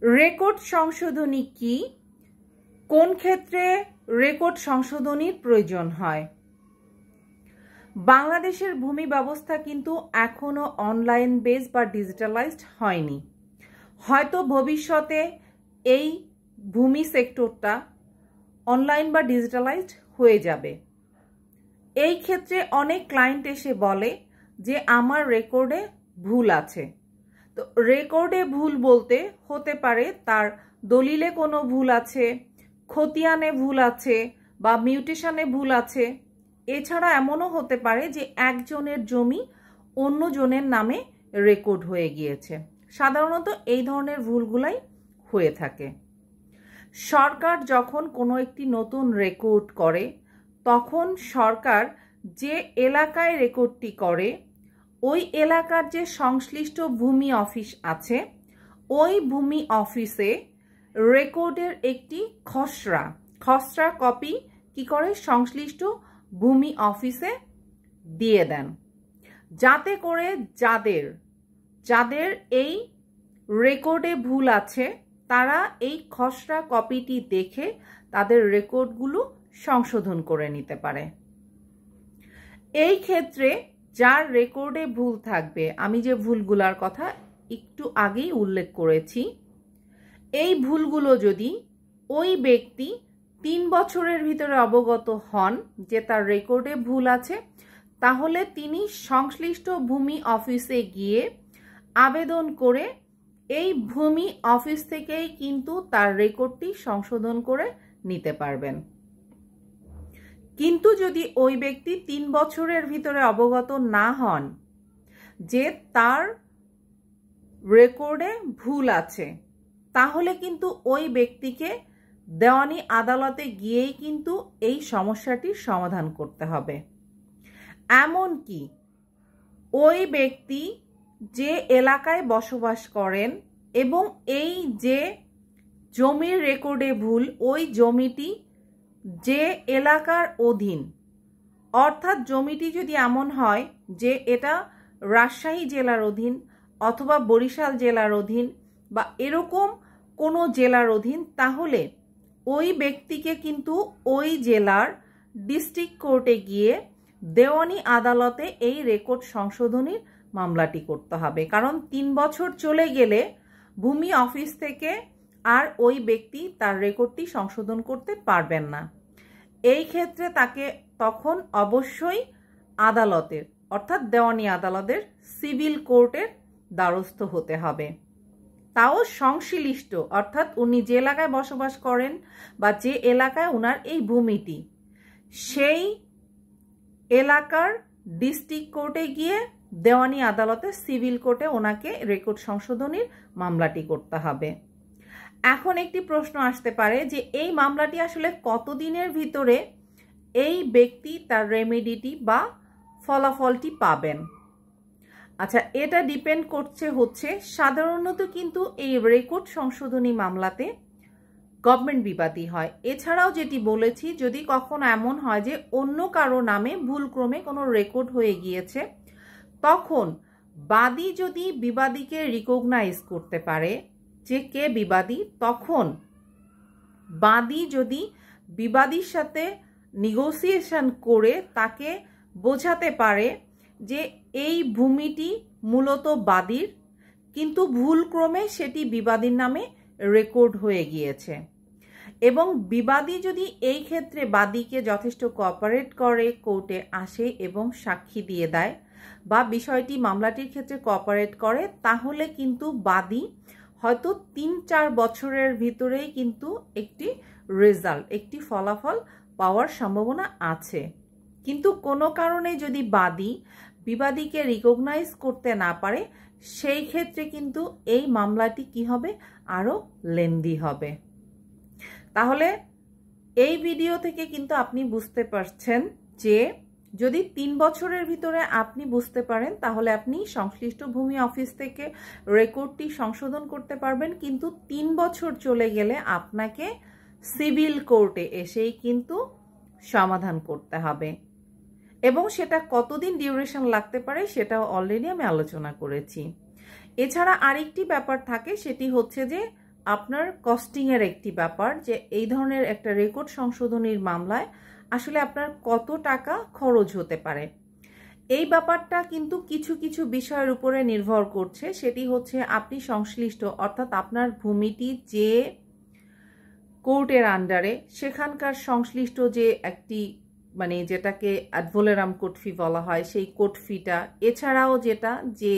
Record সংশোধনী কি, কোন ক্ষেত্রে রেকর্ড সংশোধনীর প্রয়োজন হয়? বাংলাদেশের ভূমি ব্যবস্থা কিন্তু এখনো অনলাইন বেস বা ডিজিটালাইজড হয়নি। হয়তো ভবিষ্যতে এই ভূমি সেক্টরটা অনলাইন বা ডিজিটালাইজড হয়ে যাবে। এই ক্ষেত্রে অনেক ক্লায়েন্ট এসে বলে যে আমার রেকর্ডে ভুল আছে। তো রেকর্ডে ভুল বলতে হতে পারে তার দলিলে কোনো ভুল আছে, খতিয়ানে ভুল আছে বা মিউটেশনে ভুল আছে। এছাড়া এমনও হতে পারে যে একজনের জমি অন্যজনের নামে রেকর্ড হয়ে গিয়েছে। সাধারণত এই ধরনের ভুলগুলাই হয়ে থাকে। সরকার যখন কোনো একটি নতুন রেকর্ড করে তখন সরকার যে এলাকায় রেকর্ডটি করে ওই এলাকার যে সংশ্লিষ্ট ভূমি অফিস আছে ওই ভূমি অফিসে রেকর্ডের একটি খসড়া কপি কি করে সংশ্লিষ্ট ভূমি অফিসে দিয়ে দেন, যাতে করে যাদের এই রেকর্ডে ভুল আছে তারা এই খসড়া কপিটি দেখে তাদের রেকর্ডগুলো সংশোধন করে নিতে পারে। এই ক্ষেত্রে যার রেকর্ডে ভুল থাকবে, আমি যে ভুলগুলোর কথা একটু আগেই উল্লেখ করেছি, এই ভুলগুলো যদি ওই ব্যক্তি 3 বছরের ভিতরে অবগত হন যে তার রেকর্ডে ভুল আছে, তাহলে তিনি সংশ্লিষ্ট ভূমি অফিসে গিয়ে আবেদন করে এই ভূমি অফিস থেকেই কিন্তু তার রেকর্ডটি সংশোধন করে নিতে পারবেন। কিন্তু যদি ওই ব্যক্তি 3 বছরের ভিতরে অবগত না হন যে তার রেকর্ডে ভুল আছে, তাহলে কিন্তু ওই ব্যক্তিকে দেওয়ানি আদালতে গিয়েই কিন্তু এই সমস্যাটির সমাধান করতে হবে। এমনকি ওই ব্যক্তি যে এলাকায় বসবাস করেন এবং এই যে জমির রেকর্ডে ভুল, ওই জমিটি যে এলাকার অধীন, অর্থাৎ জমিটি যদি এমন হয় যে এটা রাজশাহী জেলার অধীন অথবা বরিশাল জেলার অধীন বা এরকম কোনো জেলার অধীন, তাহলে ওই ব্যক্তিকে কিন্তু ওই জেলার ডিস্ট্রিক্ট কোর্টে গিয়ে দেওয়ানি আদালতে এই রেকর্ড সংশোধনীর মামলাটি করতে হবে। কারণ 3 বছর চলে গেলে ভূমি অফিস থেকে আর ওই ব্যক্তি তার রেকর্ডটি সংশোধন করতে পারবেন না। এই ক্ষেত্রে তাকে তখন অবশ্যই আদালতের অর্থাৎ দেওয়ানি আদালতের সিভিল কোর্টের দ্বারস্থ হতে হবে, তাও সংশ্লিষ্ট অর্থাৎ উনি যে এলাকায় বসবাস করেন বা যে এলাকায় ওনার এই ভূমিটি, সেই এলাকার ডিস্ট্রিক্ট কোর্টে গিয়ে দেওয়ানি আদালতে সিভিল কোর্টে ওনাকে রেকর্ড সংশোধনীর মামলাটি করতে হবে। এখন একটি প্রশ্ন আসতে পারে যে এই মামলাটি আসলে কতদিনের ভিতরে এই ব্যক্তি তার রেমেডিটি বা ফলাফলটি পাবেন? আচ্ছা, এটা ডিপেন্ড করছে সাধারণত কিন্তু এই রেকর্ড সংশোধনী মামলাতে গভর্নমেন্ট বিবাদী হয়। এছাড়াও যেটি বলেছি, যদি কখনো এমন হয় যে অন্য কারো নামে ভুলক্রমে কোনো রেকর্ড হয়ে গিয়েছে, তখন বাদী যদি বিবাদীকে রিকগনাইজ করতে পারে যে কে বিবাদী, তখন বাদী যদি বিবাদীর সাথে নেগোসিয়েশন করে তাকে বোঝাতে পারে যে এই ভূমিটি মূলত বাদীর, কিন্তু ভুলক্রমে সেটি বিবাদীর নামে রেকর্ড হয়ে গিয়েছে, এবং বিবাদী যদি এই ক্ষেত্রে বাদীকে যথেষ্ট কোঅপারেট করে, কোর্টে আসে এবং সাক্ষী দিয়ে দেয় বা বিষয়টি মামলাটির ক্ষেত্রে কোঅপারেট করে, তাহলে কিন্তু বাদী হয়তো 3-4 বছরের ভিতরেই কিন্তু একটি ফলাফল পাওয়ার সম্ভাবনা আছে। কিন্তু কোনো কারণে যদি বাদী বিবাদীকে রিকগনাইজ করতে না পারে, সেই ক্ষেত্রে কিন্তু এই মামলাটি কি হবে, আরও লেন্দি হবে। তাহলে এই ভিডিও থেকে কিন্তু আপনি বুঝতে পারছেন যে যদি 3 বছরের ভিতরে আপনি বুঝতে পারেন, তাহলে আপনি সংশ্লিষ্ট ভূমি অফিস থেকে রেকর্ডটি সংশোধন করতে পারবেন। কিন্তু 3 বছর চলে গেলে আপনাকে সিভিল কোর্টে এসেই কিন্তু সমাধান করতে হবে, এবং সেটা কতদিন ডিউরেশন লাগতে পারে সেটাও অলরেডি আমি আলোচনা করেছি। এছাড়া আরেকটি ব্যাপার থাকে, সেটি হচ্ছে যে আপনার কস্টিংয়ের একটি ব্যাপার, যে এই ধরনের একটা রেকর্ড সংশোধনীর মামলায় আসলে আপনার কত টাকা খরচ হতে পারে। এই ব্যাপারটা কিন্তু কিছু কিছু বিষয়ের উপরে নির্ভর করছে। সেটি হচ্ছে আপনি সংশ্লিষ্ট, অর্থাৎ আপনার ভূমিটি যে কোর্টের আন্ডারে, সেখানকার সংশ্লিষ্ট যে একটি যেটাকে অ্যাড ভ্যালোরাম কোর্ট ফি বলা হয়, সেই কোর্ট ফিটা, এছাড়াও যেটা যে